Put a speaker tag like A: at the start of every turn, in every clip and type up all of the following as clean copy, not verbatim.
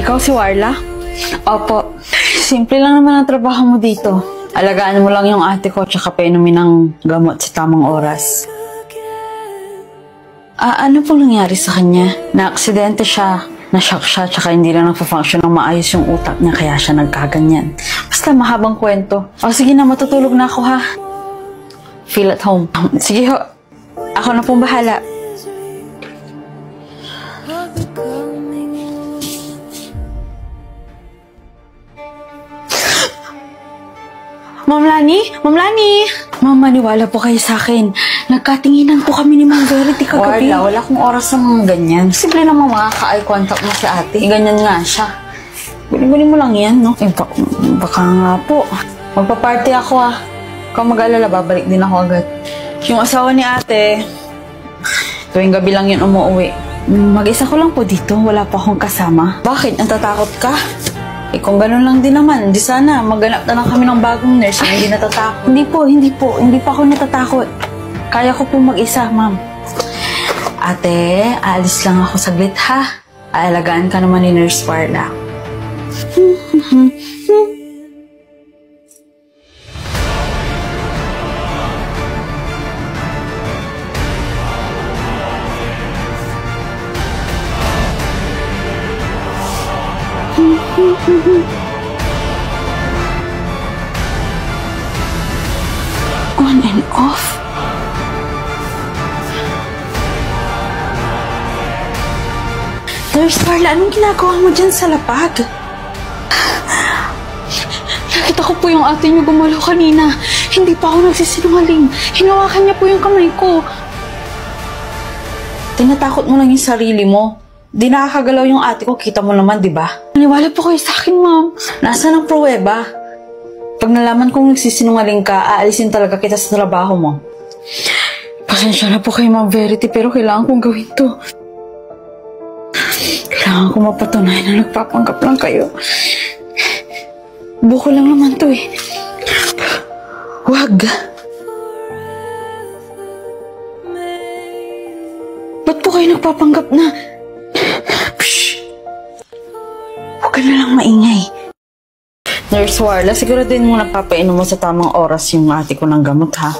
A: Ikaw si Warla? Opo. Simple lang naman ang trabaho mo dito. Alagaan mo lang yung ate ko tsaka painumin ng gamot sa tamang oras. Ano pong nangyari sa kanya? Na-aksidente siya, na-shock siya, tsaka hindi na nagpa-function ng maayos yung utak niya kaya siya nagkaganyan. Basta mahabang kwento. O sige na, matutulog na ako ha. Feel at home. Sige ho, ako na pong bahala. Ma'am Lani? Ma'am Lani! Ma'am, maniwala po kayo sa akin. Nagkatinginan po kami ni Ma'am Verity kagabi. Wala akong oras sa mga ganyan. Simple naman makaka-eye contact mo si ate. Ganyan nga siya. Guni-guni mo lang yan, no? Baka nga po. Magpa-party ako ah. Kung mag-alala, babalik din ako agad. Yung asawa ni ate, tuwing gabi lang yun umuwi. Mag-isa ko lang po dito. Wala pa akong kasama. Bakit? Natatakot ka? Kung gano'n lang din naman, di sana maghanap na lang kami ng bagong nurse na hindi natatakot. Hindi pa ako natatakot. Kaya ko po mag-isa, ma'am. Ate, aalis lang ako saglit ha. Aalagaan ka naman ni Nurse Warla. On and off. Nurse Warla, anong ginagawa mo dyan sa lapag? Nakita ko po yung ate niyo gumalaw kanina. Hindi pa ako nagsisinungaling. Hinawakan niya po yung kamay ko. Tinatakot mo lang yung sarili mo. Di nakakagalaw yung ate ko, kita mo naman, di ba? Maniwala po kayo sa akin, ma'am. Nasaan ang pruweba? Pag nalaman kong nagsisinungaling ka, aalisin talaga kita sa trabaho mo. Pasensya na po kayo, Ma'am Verity, pero kailangan kong gawin to. Kailangan ko mapatunayan na nagpapanggap lang kayo. Buko lang naman to eh. Wag. Ba't po kayo nagpapanggap na? Pshh! Huwag ka na lang maingay. Nurse Warla, siguraduhin mo napapainom mo sa tamang oras yung ate ko ng gamot, ha?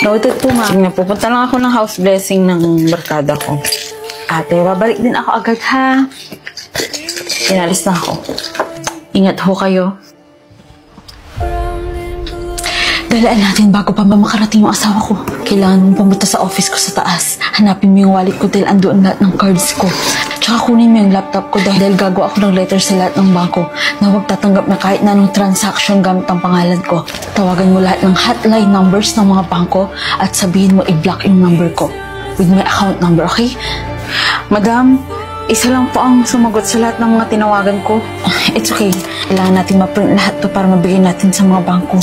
A: Noted po, ma'am. Sige na, pupunta lang ako ng house blessing ng barkada ko. Ate, babalik din ako agad, ha? Inalis na ako. Ingat ho kayo. Dalaan natin bago pa ba makarating yung asawa ko. Kailangan mong pumunta sa office ko sa taas. Hanapin mo yung wallet ko dahil andoon lahat ng cards ko. Tsaka kunin mo yung laptop ko dahil gagawa ako ng letter sa lahat ng bangko na huwag tatanggap na kahit na anong transaction gamit ang pangalan ko. Tawagan mo lahat ng hotline numbers ng mga bangko at sabihin mo i-block yung number ko with my account number, okay? Madam, isa lang po ang sumagot sa lahat ng mga tinawagan ko. It's okay. Kailangan natin ma-print lahat to para mabigay natin sa mga bangko.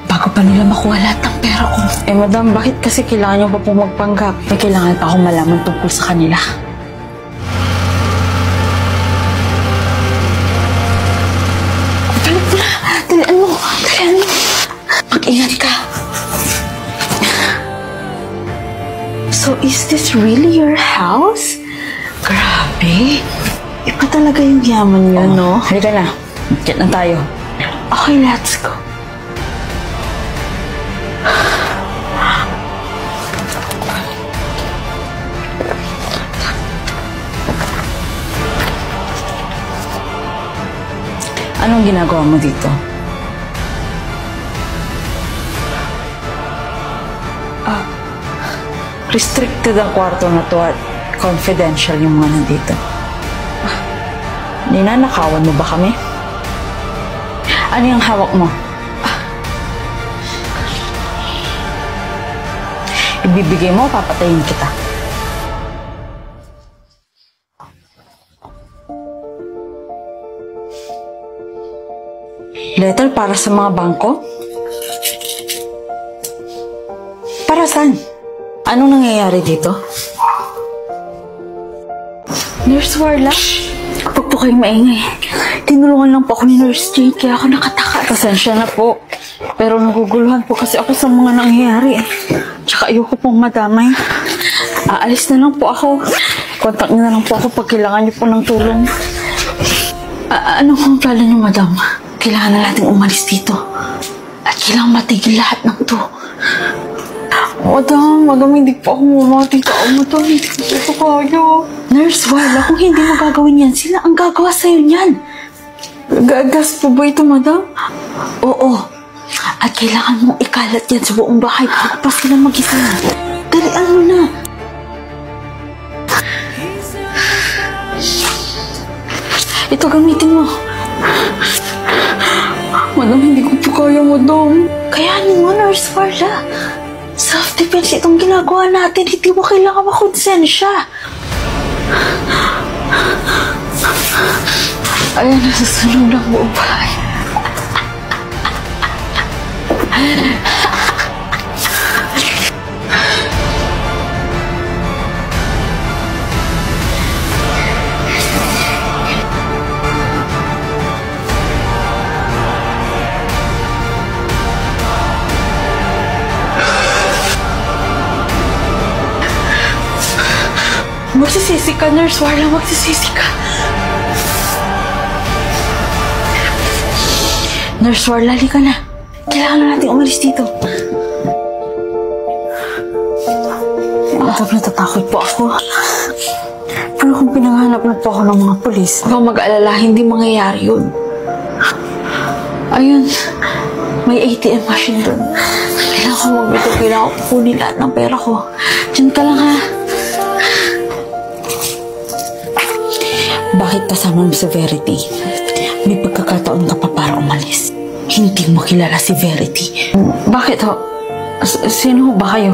A: Bago pa nila makuha lahat ng pera ko. Madam, bakit kasi kailangan nyo pa po magpanggap? May kailangan pa akong malaman tungkol sa kanila. Dalian mo! Mag-ingat ka. So, is this really your house? Grabe. Iba talaga yung yaman yun, no? Halika na. Get na tayo. Okay, let's go. Anong ginagawa mo dito? Restricted ang kwarto na to at confidential yung mga nandito. Ninanakawan mo ba kami? Ano yung hawak mo? Ibibigay mo, papatayin kita. Letter para sa mga bangko? Para saan? Anong nangyayari dito? Nurse Warla? Huwag po kayong maingay. Tinulungan lang po ako ni Nurse Jade kaya ako nakatakas. Pasensya na po. Pero naguguluhan po kasi ako sa mga nangyayari. Tsaka ayoko pong madamay. Aalis na lang po ako. Contact niyo na lang po ako pag kailangan niyo po ng tulong. Ano kung plano niyo, madam? Kailangan na natin umalis dito. At kailangan matigil lahat ng to. Madam, hindi pa ako mamatita. Madam, hindi ko ito kaya. Nurse, wala. Kung hindi mo gagawin yan, sila ang gagawa sa'yo niyan. Gagas po ba ito, madam? Oo. At kailangan mong ikalat yan sa buong bahay bago pa sila mag-isa. Dalian mo na. Ito, gamitin mo. Madam, hindi ko po kaya, madam. Kayanin mo, Nurse Marla. Self-defense itong ginagawa natin. Hindi mo kailangan makonsensya. Ayan, nasusunod ng buong bahay. Magsisisi ka, Nurse Marla. Magsisisi ka. Nurse Marla, halika na. Kailangan na natin umalis dito. Natatakot po ako. Pero kung pinanghanap na po ako ng mga polis, huwag mag-alala, hindi mangyayari yun. Ayun, may ATM machine dun. Kailangan ko magbito, kailangan ko kunin lahat ng pera ko. Diyan ka lang, ha? Bakit kasama mo si Verity? May pagkakataon ka pa para umalis. Hindi mo kilala si Verity. Bakit ho? Sino ho ba kayo?